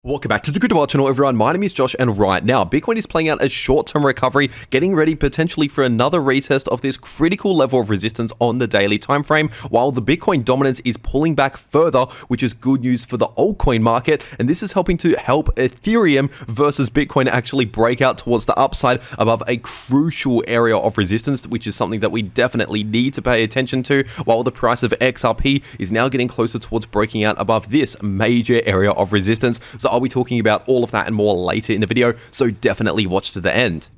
Welcome back to the cryptowrld channel, everyone. My name is Josh, and right now, Bitcoin is playing out a short-term recovery, getting ready potentially for another retest of this critical level of resistance on the daily time frame, while the Bitcoin dominance is pulling back further, which is good news for the altcoin market, and this is helping to help Ethereum versus Bitcoin actually break out towards the upside above a crucial area of resistance, which is something that we definitely need to pay attention to, while the price of XRP is now getting closer towards breaking out above this major area of resistance. So I'll be talking about all of that and more later in the video, so definitely watch to the end.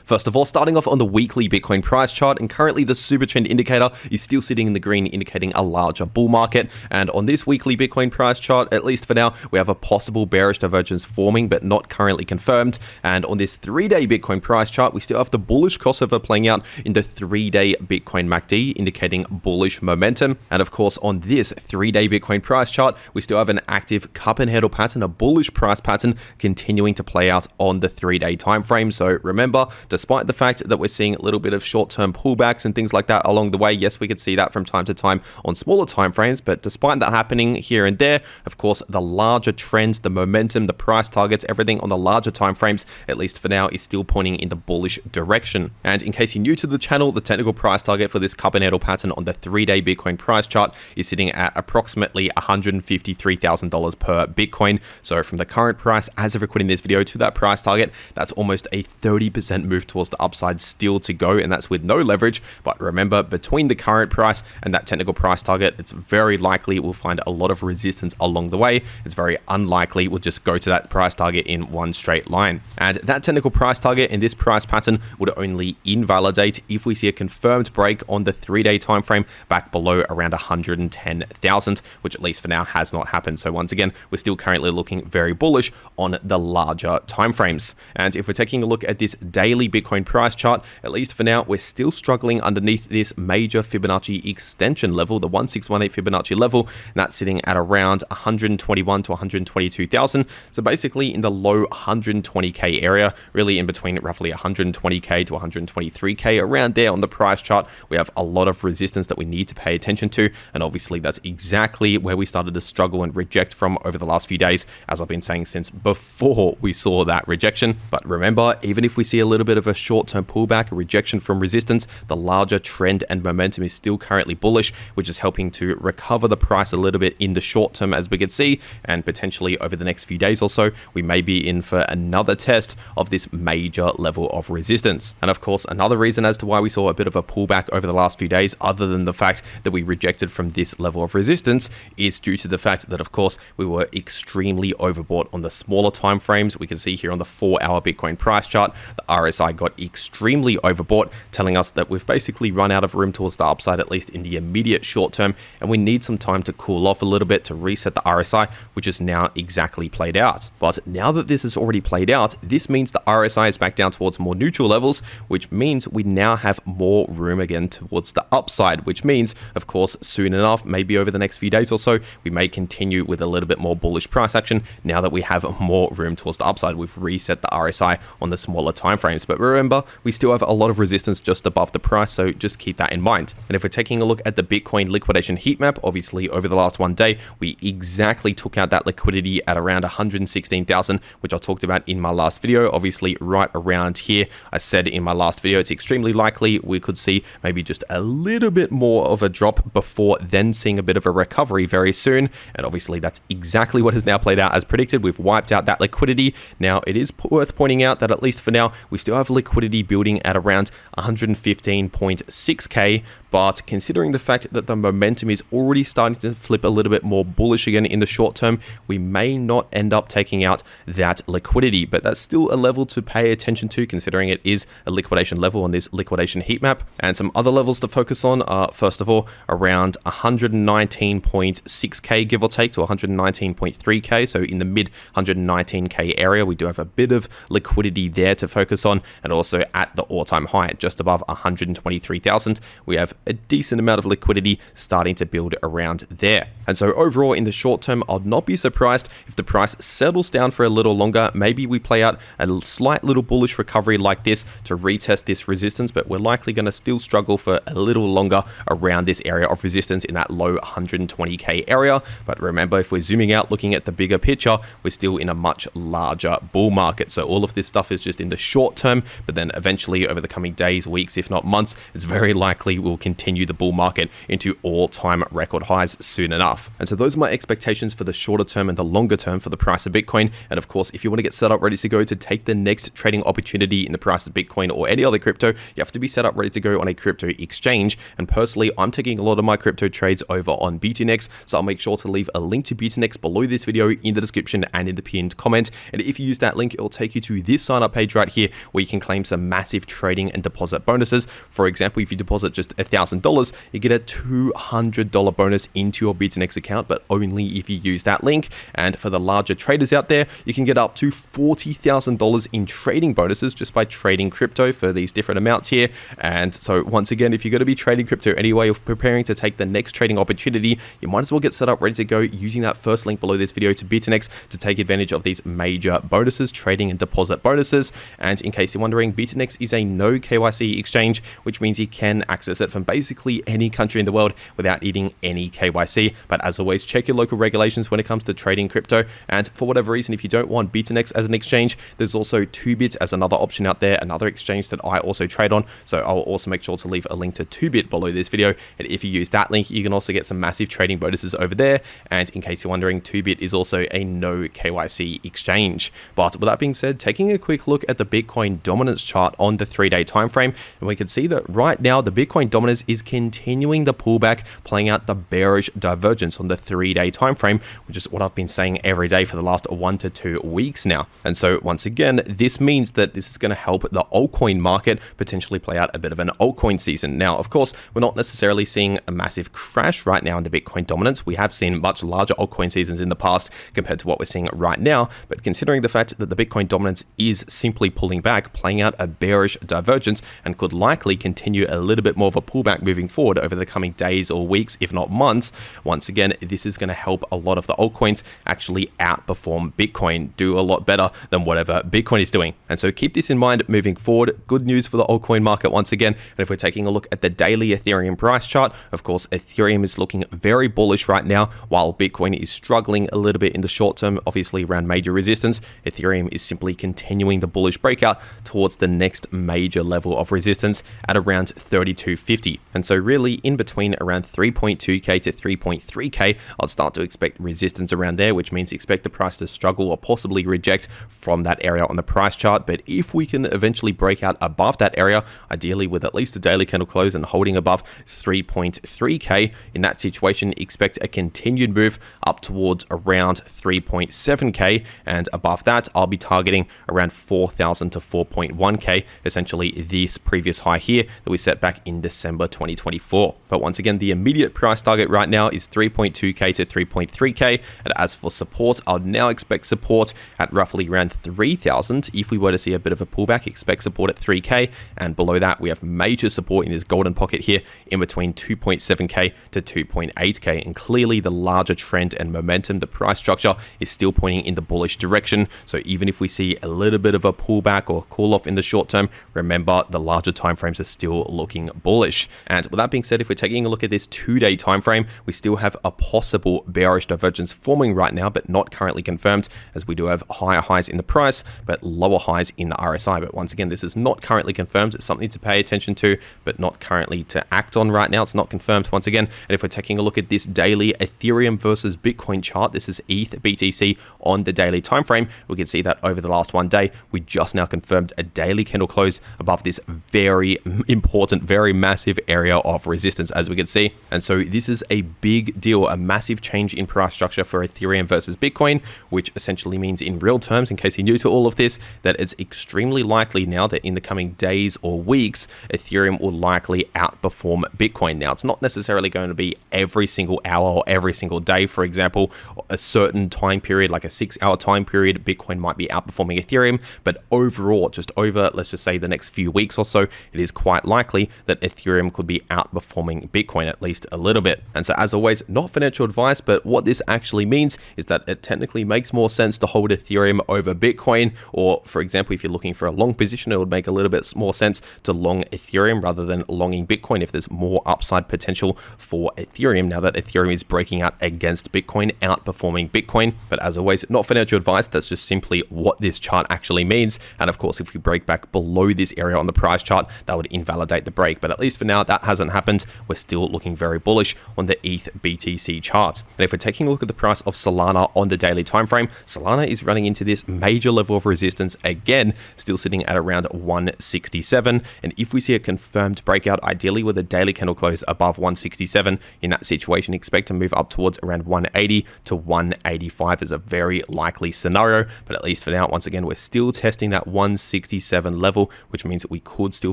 First of all, starting off on the weekly Bitcoin price chart, and currently the super trend indicator is still sitting in the green, indicating a larger bull market. And on this weekly Bitcoin price chart, at least for now, we have a possible bearish divergence forming, but not currently confirmed. And on this 3-day Bitcoin price chart, we still have the bullish crossover playing out in the 3-day Bitcoin MACD, indicating bullish momentum. And of course, on this 3-day Bitcoin price chart, we still have an active cup and handle pattern, a bullish price pattern continuing to play out on the 3-day time frame. So remember, despite the fact that we're seeing a little bit of short-term pullbacks and things like that along the way, yes, we could see that from time to time on smaller time frames, but despite that happening here and there, of course, the larger trends, the momentum, the price targets, everything on the larger time frames, at least for now, is still pointing in the bullish direction. And in case you're new to the channel, the technical price target for this cup and handle pattern on the 3-day Bitcoin price chart is sitting at approximately $153,000 per Bitcoin. So from the current price as of recording this video to that price target, that's almost a 30% move towards the upside still to go, and that's with no leverage. But remember, between the current price and that technical price target, it's very likely we'll find a lot of resistance along the way. It's very unlikely we'll just go to that price target in one straight line. And that technical price target in this price pattern would only invalidate if we see a confirmed break on the 3-day time frame back below around 110,000, which at least for now has not happened. So once again, we're still currently looking very bullish on the larger time frames. And if we're taking a look at this daily Bitcoin price chart, at least for now, we're still struggling underneath this major Fibonacci extension level, the 1618 Fibonacci level, and that's sitting at around 121 to 122,000. So basically in the low 120k area, really in between roughly 120k to 123k, around there on the price chart, we have a lot of resistance that we need to pay attention to. And obviously that's exactly where we started to struggle and reject from over the last few days, as I've been saying since before we saw that rejection. But remember, even if we see a little bit of a short-term pullback, a rejection from resistance, the larger trend and momentum is still currently bullish, which is helping to recover the price a little bit in the short term, as we could see. And potentially over the next few days or so, we may be in for another test of this major level of resistance. And of course, another reason as to why we saw a bit of a pullback over the last few days, other than the fact that we rejected from this level of resistance, is due to the fact that, of course, we were extremely overbought on the smaller time frames. We can see here on the 4-hour Bitcoin price chart, the RSI got extremely overbought, telling us that we've basically run out of room towards the upside, at least in the immediate short term, and we need some time to cool off a little bit to reset the RSI, which is now exactly played out. But now that this has already played out, this means the RSI is back down towards more neutral levels, which means we now have more room again towards the upside, which means, of course, soon enough, maybe over the next few days or so, we may continue with a little bit more bullish price action now that we have more room towards the upside. We've reset the RSI on the smaller time frames. But remember, we still have a lot of resistance just above the price, so just keep that in mind. And if we're taking a look at the Bitcoin liquidation heat map, obviously over the last one day, we exactly took out that liquidity at around 116,000, which I talked about in my last video. Obviously right around here, I said in my last video, it's extremely likely we could see maybe just a little bit more of a drop before then seeing a bit of a recovery very soon. And obviously that's exactly what has now played out as predicted. We've wiped out that liquidity. Now it is worth pointing out that at least for now, we still have liquidity building at around 115.6k, but considering the fact that the momentum is already starting to flip a little bit more bullish again in the short term, we may not end up taking out that liquidity, but that's still a level to pay attention to, considering it is a liquidation level on this liquidation heat map. And some other levels to focus on are, first of all, around 119.6k, give or take, to 119.3k, so in the mid 119k area, we do have a bit of liquidity there to focus on. and also at the all-time high, just above 123,000. We have a decent amount of liquidity starting to build around there. And so overall, in the short term, I'd not be surprised if the price settles down for a little longer. Maybe we play out a slight little bullish recovery like this to retest this resistance, but we're likely going to still struggle for a little longer around this area of resistance in that low 120k area. But remember, if we're zooming out, looking at the bigger picture, we're still in a much larger bull market. So all of this stuff is just in the short term, but then eventually over the coming days, weeks, if not months, it's very likely we'll continue the bull market into all-time record highs soon enough. And so those are my expectations for the shorter term and the longer term for the price of Bitcoin. And of course, if you want to get set up ready to go to take the next trading opportunity in the price of Bitcoin or any other crypto, you have to be set up ready to go on a crypto exchange. And personally, I'm taking a lot of my crypto trades over on BTNX, so I'll make sure to leave a link to BTNX below this video in the description and in the pinned comment. And if you use that link, it will take you to this sign up page right here where you can claim some massive trading and deposit bonuses. For example, if you deposit just $1,000, you get a $200 bonus into your BTNX account, but only if you use that link. And for the larger traders out there, you can get up to $40,000 in trading bonuses just by trading crypto for these different amounts here. And so once again, if you're going to be trading crypto anyway, or preparing to take the next trading opportunity, you might as well get set up ready to go using that first link below this video to BTNX to take advantage of these major bonuses, trading and deposit bonuses. And in case you're wondering, BTNX is a no KYC exchange, which means you can access it from basically any country in the world without needing any KYC. But as always, check your local regulations when it comes to trading crypto. And for whatever reason, if you don't want BTNX as an exchange, there's also 2bit as another option out there, another exchange that I also trade on. So I'll also make sure to leave a link to 2bit below this video. And if you use that link, you can also get some massive trading bonuses over there. And in case you're wondering, 2bit is also a no KYC exchange. But with that being said, taking a quick look at the Bitcoin dominance chart on the 3-day time frame, and we can see that right now the Bitcoin dominance is continuing the pullback, playing out the bearish divergence on the 3-day time frame, which is what I've been saying every day for the last 1 to 2 weeks now. And so once again, this means that this is going to help the altcoin market potentially play out a bit of an altcoin season. Now, of course, we're not necessarily seeing a massive crash right now in the Bitcoin dominance. We have seen much larger altcoin seasons in the past compared to what we're seeing right now. But considering the fact that the Bitcoin dominance is simply pulling back, playing out a bearish divergence, and could likely continue a little bit more of a pullback moving forward over the coming days or weeks, if not months, once again, this is going to help a lot of the altcoins actually outperform Bitcoin, do a lot better than whatever Bitcoin is doing. And so keep this in mind moving forward. Good news for the altcoin market once again. And if we're taking a look at the daily Ethereum price chart, of course, Ethereum is looking very bullish right now, while Bitcoin is struggling a little bit in the short term, obviously around major resistance. Ethereum is simply continuing the bullish breakout towards the next major level of resistance at around 3250. And so really in between around 3.2k to 3.3k, I'd start to expect resistance around there, which means expect the price to struggle or possibly reject from that area on the price chart. But if we can eventually break out above that area, ideally with at least a daily candle close and holding above 3.3k, in that situation, expect a continued move up towards around 3.7k, and above that, I'll be targeting around 4,000 to 4.1k, essentially this previous high here that we set back in December 2024. But once again, the immediate price target right now is 3.2k to 3.3k, and as for support, I'll now expect support at roughly around 3,000. If we were to see a bit of a pullback, expect support at 3k, and below that, we have major support in this golden pocket here in between 2.7k to 2.8k, and clearly the larger trend and momentum, the price structure is still pointing in the bullish direction. So even if we see a little bit of a pullback or cool off in the short term, remember the larger timeframes are still looking bullish. And with that being said, if we're taking a look at this 2-day time frame, we still have a possible bearish divergence forming right now, but not currently confirmed, as we do have higher highs in the price, but lower highs in the RSI. But once again, this is not currently confirmed. It's something to pay attention to, but not currently to act on right now. It's not confirmed once again. And if we're taking a look at this daily Ethereum versus Bitcoin chart, this is ETH BTC on the daily time frame, we can see that over the last 1 day, we just now confirmed a daily candle close above this very important, very massive area of resistance, as we can see. And so this is a big deal, a massive change in price structure for Ethereum versus Bitcoin, which essentially means in real terms, in case you're new to all of this, that it's extremely likely now that in the coming days or weeks, Ethereum will likely outperform Bitcoin. Now, it's not necessarily going to be every single hour or every single day. For example, a certain time period, like a 6-hour time period, Bitcoin might be outperforming Ethereum, but overall, just just over, let's just say, the next few weeks or so, it is quite likely that Ethereum could be outperforming Bitcoin at least a little bit. And so as always, not financial advice, but what this actually means is that it technically makes more sense to hold Ethereum over Bitcoin, or for example, if you're looking for a long position, it would make a little bit more sense to long Ethereum rather than longing Bitcoin if there's more upside potential for Ethereum now that Ethereum is breaking out against Bitcoin, outperforming Bitcoin. But as always, not financial advice, that's just simply what this chart actually means. And of course, if we break back below this area on the price chart, that would invalidate the break. But at least for now, that hasn't happened. We're still looking very bullish on the ETH BTC chart. And if we're taking a look at the price of Solana on the daily time frame, Solana is running into this major level of resistance again, still sitting at around 167. And if we see a confirmed breakout, ideally with a daily candle close above 167, in that situation, expect to move up towards around 180 to 185 is a very likely scenario. But at least for now, once again, we're still testing that 167 level, which means that we could still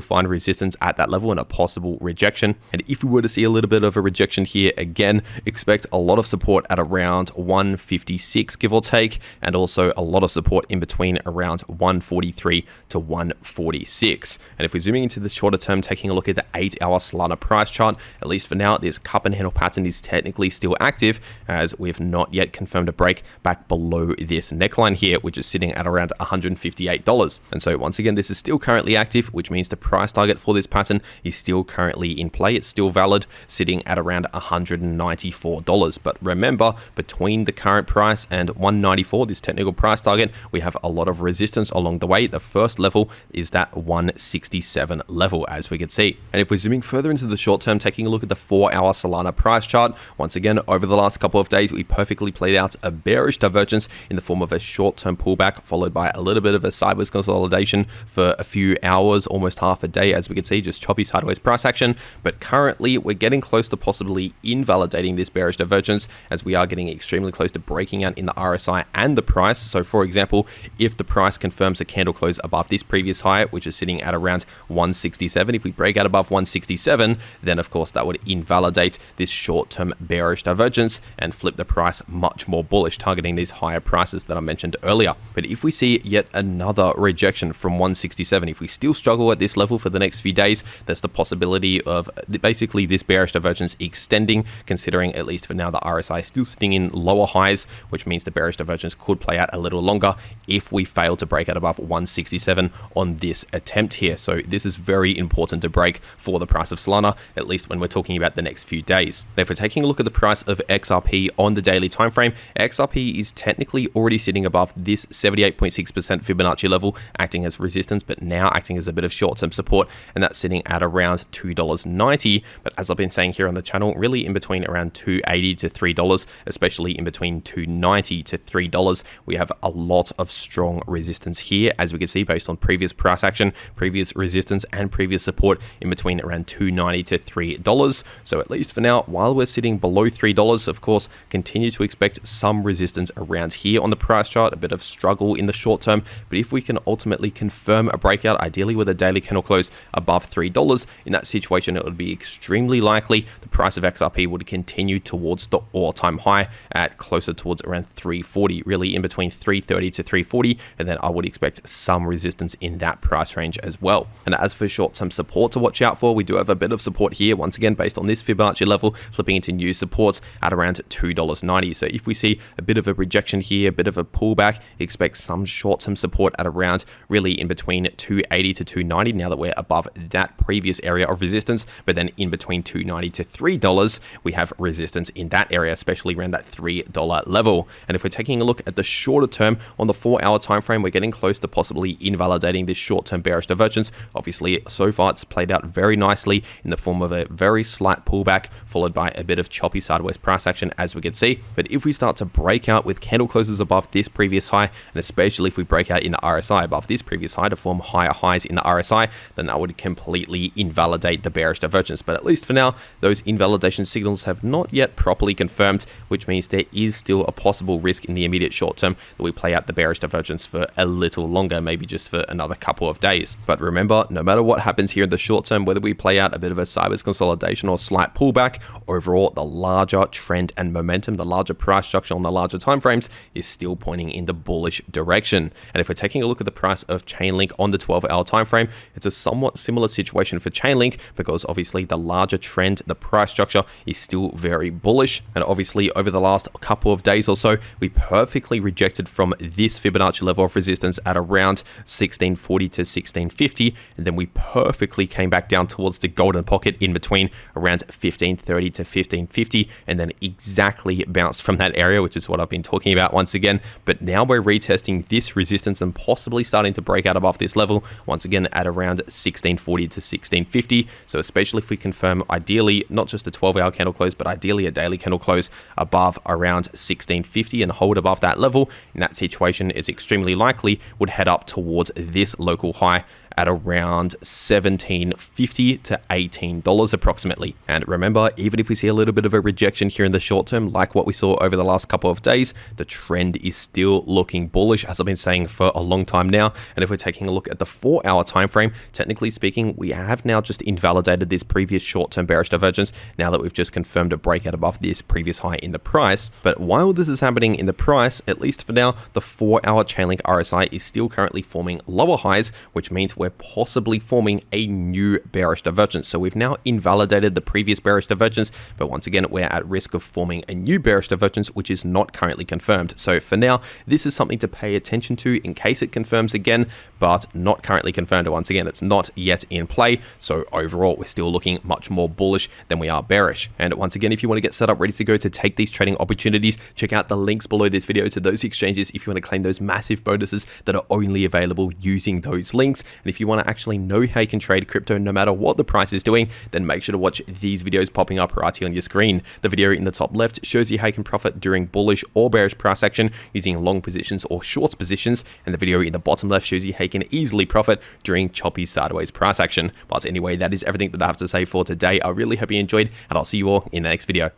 find resistance at that level and a possible rejection. And if we were to see a little bit of a rejection here again, expect a lot of support at around 156, give or take, and also a lot of support in between around 143 to 146. And if we're zooming into the shorter term, taking a look at the 8-hour Solana price chart, at least for now, this cup and handle pattern is technically still active, as we've not yet confirmed a break back below this neckline here, which is sitting at around $158. And so once again, this is still currently active, which means the price target for this pattern is still currently in play. It's still valid, sitting at around $194. But remember, between the current price and 194, this technical price target, we have a lot of resistance along the way. The first level is that 167 level, as we can see. And if we're zooming further into the short term, taking a look at the 4-hour Solana price chart, once again, over the last couple of days, we perfectly played out a bearish divergence in the form of a short-term pullback, followed by a little bit of a sideways consolidation for a few hours, almost half a day, as we can see, just choppy sideways price action. But currently, we're getting close to possibly invalidating this bearish divergence, as we are getting extremely close to breaking out in the RSI and the price. So for example, if the price confirms a candle close above this previous high, which is sitting at around 167, if we break out above 167, then of course that would invalidate this short-term bearish divergence and flip the price much more bullish, targeting these higher prices that I mentioned earlier. But if we see yet another rejection from 167, if we still struggle at this level for the next few days, there's the possibility of basically this bearish divergence extending, considering at least for now the RSI is still sitting in lower highs, which means the bearish divergence could play out a little longer if we fail to break out above 167 on this attempt here. So this is very important to break for the price of Solana, at least when we're talking about the next few days. Now, if we're taking a look at the price of XRP on the daily time frame, XRP is technically already sitting above this 78.6% Fibonacci level, acting as resistance, but now acting as a bit of short-term support, and that's sitting at around $2.90. But as I've been saying here on the channel, really in between around $2.80 to $3, especially in between $2.90 to $3, we have a lot of strong resistance here, as we can see based on previous price action, previous resistance, and previous support in between around $2.90 to $3. So at least for now, while we're sitting below $3, of course, continue to expect some resistance around here on the price chart, a bit of struggle in the short term. But if we can ultimately confirm a breakout, ideally with a daily candle close above $3, in that situation, it would be extremely likely the price of XRP would continue towards the all-time high at closer towards around 340, really in between 330 to 340, and then I would expect some resistance in that price range as well. And as for short-term support to watch out for, we do have a bit of support here, once again based on this Fibonacci level, flipping into new supports at around $2.90. So if we see a bit of a rejection here, a bit of a pullback, expect some short-term support at around really in between $2.80 to $2.90, now that we're above that previous area of resistance. But then in between $2.90 to $3, we have resistance in that area, especially around that $3 level. And if we're taking a look at the shorter term on the 4-hour time frame, we're getting close to possibly invalidating this short-term bearish divergence. Obviously, so far it's played out very nicely in the form of a very slight pullback, followed by a bit of choppy sideways price action, as we can see. But if we start to break out with candle closes above this previous high, and especially if we break out in the RSI above this previous high to form higher highs in the RSI, then that would completely invalidate the bearish divergence. But at least for now, those invalidation signals have not yet properly confirmed, which means there is still a possible risk in the immediate short term that we play out the bearish divergence for a little longer, maybe just for another couple of days. But remember, no matter what happens here in the short term, whether we play out a bit of a sideways consolidation or slight pullback, overall the larger trend and momentum, the larger price structure on the larger time frames is still pointing in the bullish direction. And if we're taking a look at the price of of Chainlink on the 12-hour time frame, it's a somewhat similar situation for Chainlink because obviously the larger trend, the price structure is still very bullish. And obviously over the last couple of days or so, we perfectly rejected from this Fibonacci level of resistance at around 1640 to 1650. And then we perfectly came back down towards the golden pocket in between around 1530 to 1550. And then exactly bounced from that area, which is what I've been talking about once again. But now we're retesting this resistance and possibly starting to break out above this level once again at around 1640 to 1650. So especially if we confirm ideally not just a 12-hour candle close, but ideally a daily candle close above around 1650 and hold above that level, in that situation it's extremely likely would head up towards this local high at around $17.50 to $18 approximately. And remember, even if we see a little bit of a rejection here in the short term, like what we saw over the last couple of days, the trend is still looking bullish, as I've been saying for a long time now. And if we're taking a look at the 4-hour time frame, technically speaking, we have now just invalidated this previous short-term bearish divergence now that we've just confirmed a breakout above this previous high in the price. But while this is happening in the price, at least for now, the 4-hour Chainlink RSI is still currently forming lower highs, which means we're possibly forming a new bearish divergence. So we've now invalidated the previous bearish divergence, but once again, we're at risk of forming a new bearish divergence, which is not currently confirmed. So for now, this is something to pay attention to in case it confirms again, but not currently confirmed. Once again, it's not yet in play. So overall, we're still looking much more bullish than we are bearish. And once again, if you want to get set up ready to go to take these trading opportunities, check out the links below this video to those exchanges if you want to claim those massive bonuses that are only available using those links. And if you want to actually know how you can trade crypto no matter what the price is doing, then make sure to watch these videos popping up right here on your screen. The video in the top left shows you how you can profit during bullish or bearish price action using long positions or shorts positions, and the video in the bottom left shows you how you can easily profit during choppy sideways price action. But anyway, that is everything that I have to say for today. I really hope you enjoyed, and I'll see you all in the next video.